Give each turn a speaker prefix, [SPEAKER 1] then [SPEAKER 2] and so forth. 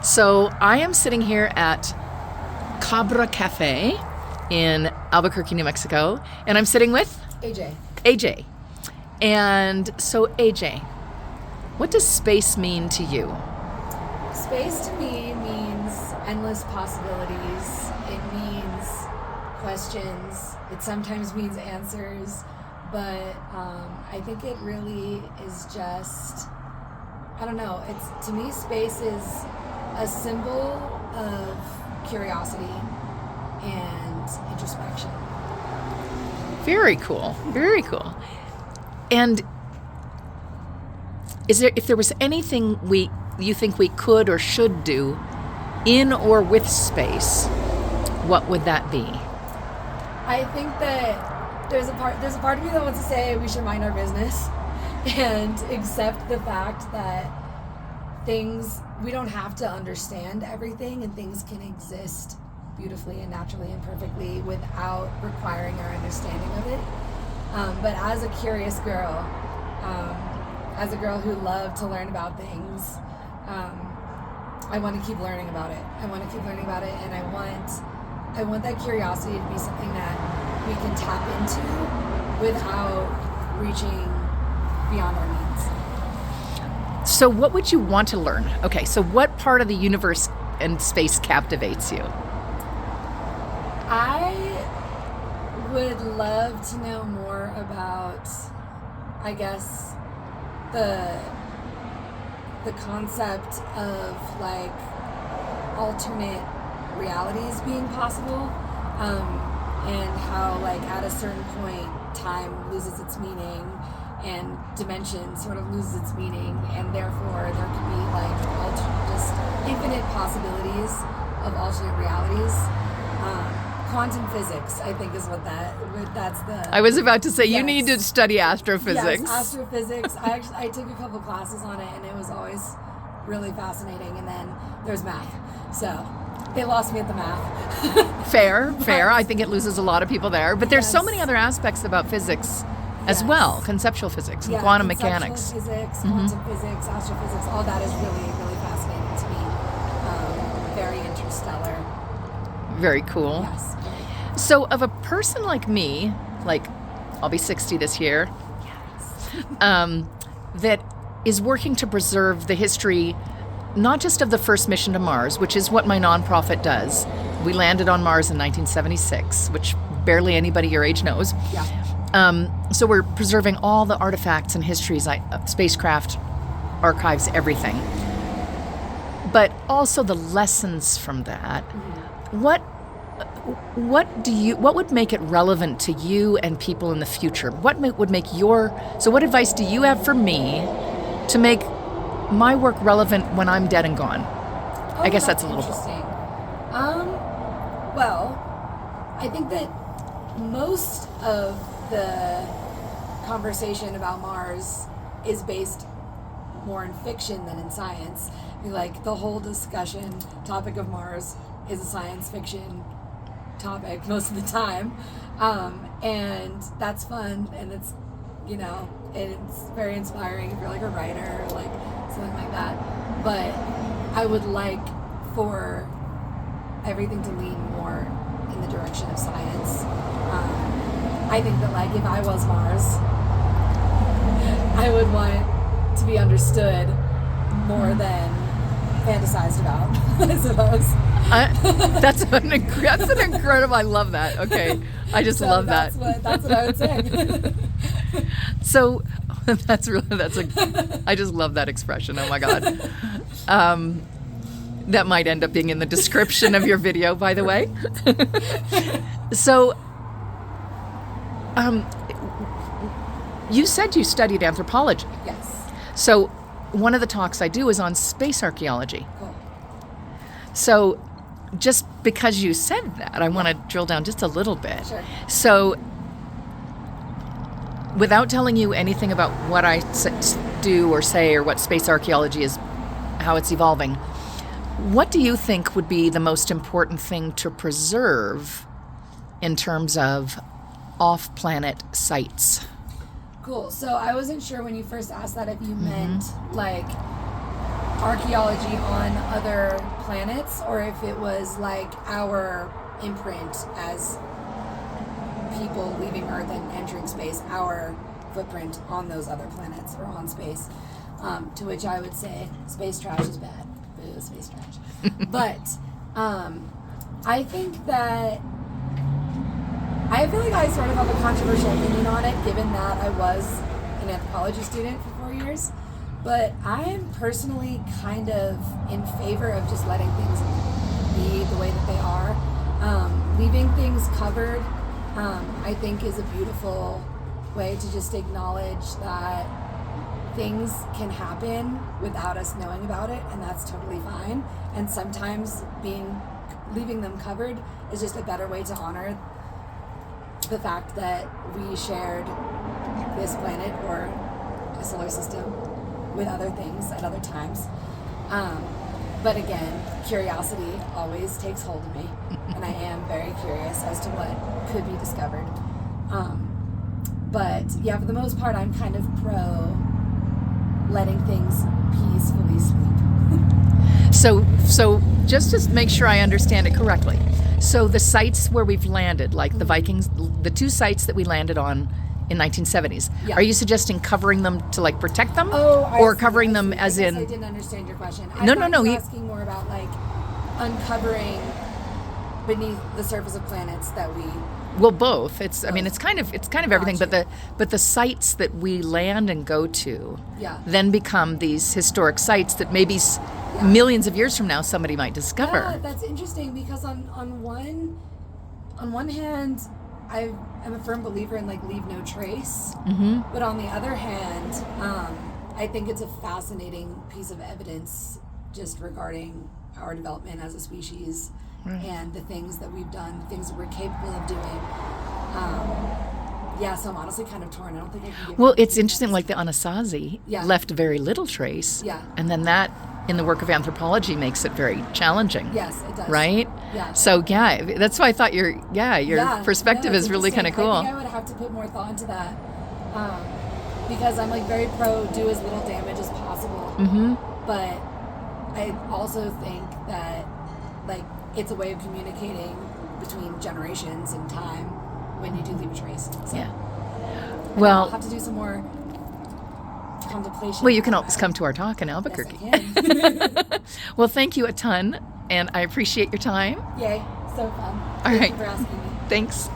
[SPEAKER 1] So I am sitting here at Cabra Cafe in Albuquerque, New Mexico, and I'm sitting with AJ. And so AJ, what does space mean to you?
[SPEAKER 2] Space to me means endless possibilities. It means questions. It sometimes means answers. But I think it really is just, I don't know, to me space is a symbol of curiosity and introspection.
[SPEAKER 1] Very cool. Very cool. And if there was anything you think we could or should do in or with space, what would that be?
[SPEAKER 2] I think that there's a part of me that wants to say we should mind our business and accept the fact that we don't have to understand everything, and things can exist beautifully and naturally and perfectly without requiring our understanding of it. But as a curious girl, as a girl who loved to learn about things, I want to keep learning about it. And I want that curiosity to be something that we can tap into without reaching beyond our needs.
[SPEAKER 1] So what would you want to learn? Okay, so what part of the universe and space captivates you?
[SPEAKER 2] I would love to know more about, I guess, the concept of like alternate realities being possible, and how like at a certain point time loses its meaning and dimension sort of loses its meaning, and therefore there could be like just infinite possibilities of alternate realities. Quantum physics, I think, is that's the...
[SPEAKER 1] I was about to say, yes. You need to study astrophysics.
[SPEAKER 2] Yes, astrophysics. I took a couple classes on it, and it was always really fascinating. And then there's math. So they lost me at the math.
[SPEAKER 1] Fair. I think it loses a lot of people there. But there's so many other aspects about physics as well. Conceptual physics and quantum mechanics.
[SPEAKER 2] Physics, quantum physics, astrophysics, all that is really, really fascinating to me. Very interstellar.
[SPEAKER 1] Very cool.
[SPEAKER 2] Yes.
[SPEAKER 1] So of a person like me, like I'll be 60 this year, that is working to preserve the history, not just of the first mission to Mars, which is what my nonprofit does. We landed on Mars in 1976, which barely anybody your age knows.
[SPEAKER 2] Yeah.
[SPEAKER 1] So we're preserving all the artifacts and histories, spacecraft, archives, everything. But also the lessons from that. Mm-hmm. What would make it relevant to you and people in the future? What advice do you have for me to make my work relevant when I'm dead and gone? I guess that's a little
[SPEAKER 2] interesting. Well, I think that most of the conversation about Mars is based more in fiction than in science. Like the whole topic of Mars is a science fiction topic most of the time, and that's fun, and it's very inspiring if you're like a writer or like something like that. But I would like for everything to lean more in the direction of science. I think that like if I was Mars, I would want to be understood more than fantasized about, I suppose.
[SPEAKER 1] That's an incredible. I love that. Okay, I just love that.
[SPEAKER 2] That's what I would say.
[SPEAKER 1] So I just love that expression. Oh my God. That might end up being in the description of your video, by the way. So, you said you studied anthropology.
[SPEAKER 2] Yes.
[SPEAKER 1] So, one of the talks I do is on space archaeology.
[SPEAKER 2] Cool.
[SPEAKER 1] So, just because you said that, I want to drill down just a little bit.
[SPEAKER 2] Sure.
[SPEAKER 1] So, without telling you anything about what I do or say or what space archaeology is, how it's evolving, what do you think would be the most important thing to preserve in terms of off-planet sites?
[SPEAKER 2] Cool. So I wasn't sure when you first asked that if you meant like archaeology on other planets, or if it was like our imprint as people leaving Earth and entering space, our footprint on those other planets or on space. To which I would say space trash is bad. Boo, space trash. But I think that I feel like I sort of have a controversial opinion on it, given that I was an anthropology student for 4 years. But I am personally kind of in favor of just letting things be the way that they are. Leaving things covered, I think, is a beautiful way to just acknowledge that things can happen without us knowing about it, and that's totally fine. And sometimes leaving them covered is just a better way to honor the fact that we shared this planet or a solar system with other things at other times. But again, curiosity always takes hold of me, and I am very curious as to what could be discovered. But yeah, for the most part, I'm kind of pro letting things peacefully sleep.
[SPEAKER 1] So just to make sure I understand it correctly. So the sites where we've landed, like the Vikings, the 2 sites that we landed on in 1970s,
[SPEAKER 2] Yeah.
[SPEAKER 1] are you suggesting covering them to like protect them,
[SPEAKER 2] I
[SPEAKER 1] or
[SPEAKER 2] see,
[SPEAKER 1] covering
[SPEAKER 2] I
[SPEAKER 1] them
[SPEAKER 2] see.
[SPEAKER 1] as
[SPEAKER 2] I guess
[SPEAKER 1] in?
[SPEAKER 2] I didn't understand your question.
[SPEAKER 1] No.
[SPEAKER 2] I was asking more about like uncovering beneath the surface of planets that we.
[SPEAKER 1] Well, both. I mean, it's kind of everything.
[SPEAKER 2] Gotcha.
[SPEAKER 1] But the sites that we land and go to,
[SPEAKER 2] Yeah.
[SPEAKER 1] then become these historic sites that maybe
[SPEAKER 2] Yeah.
[SPEAKER 1] millions of years from now somebody might discover.
[SPEAKER 2] Yeah, that's interesting because on one hand, I'm a firm believer in like leave no trace.
[SPEAKER 1] Mm-hmm.
[SPEAKER 2] But on the other hand, I think it's a fascinating piece of evidence just regarding our development as a species and the things that we've done, the things that we're capable of doing. Yeah, so I'm honestly kind of torn. I don't think I can give
[SPEAKER 1] Well,
[SPEAKER 2] you
[SPEAKER 1] it's
[SPEAKER 2] a
[SPEAKER 1] interesting,
[SPEAKER 2] sense.
[SPEAKER 1] like the Anasazi
[SPEAKER 2] Yeah.
[SPEAKER 1] left very little trace.
[SPEAKER 2] Yeah.
[SPEAKER 1] And then that, in the work of anthropology, makes it very challenging.
[SPEAKER 2] Yes, it does.
[SPEAKER 1] Right?
[SPEAKER 2] Yeah.
[SPEAKER 1] So, yeah, that's why I thought your perspective
[SPEAKER 2] no,
[SPEAKER 1] is
[SPEAKER 2] it's
[SPEAKER 1] really kind
[SPEAKER 2] interesting.
[SPEAKER 1] of cool.
[SPEAKER 2] I think I would have to put more thought into that because I'm like very pro do as little damage as possible.
[SPEAKER 1] Mm-hmm.
[SPEAKER 2] But I also think that like it's a way of communicating between generations and time when you do leave a trace. So,
[SPEAKER 1] Yeah.
[SPEAKER 2] I'll
[SPEAKER 1] Well,
[SPEAKER 2] have to do some more contemplation.
[SPEAKER 1] you can always come to our talk in Albuquerque.
[SPEAKER 2] Yes, I can.
[SPEAKER 1] Well, thank you a ton, and I appreciate your time.
[SPEAKER 2] Yay, so fun.
[SPEAKER 1] All
[SPEAKER 2] Thank
[SPEAKER 1] right.
[SPEAKER 2] you for asking me.
[SPEAKER 1] Thanks.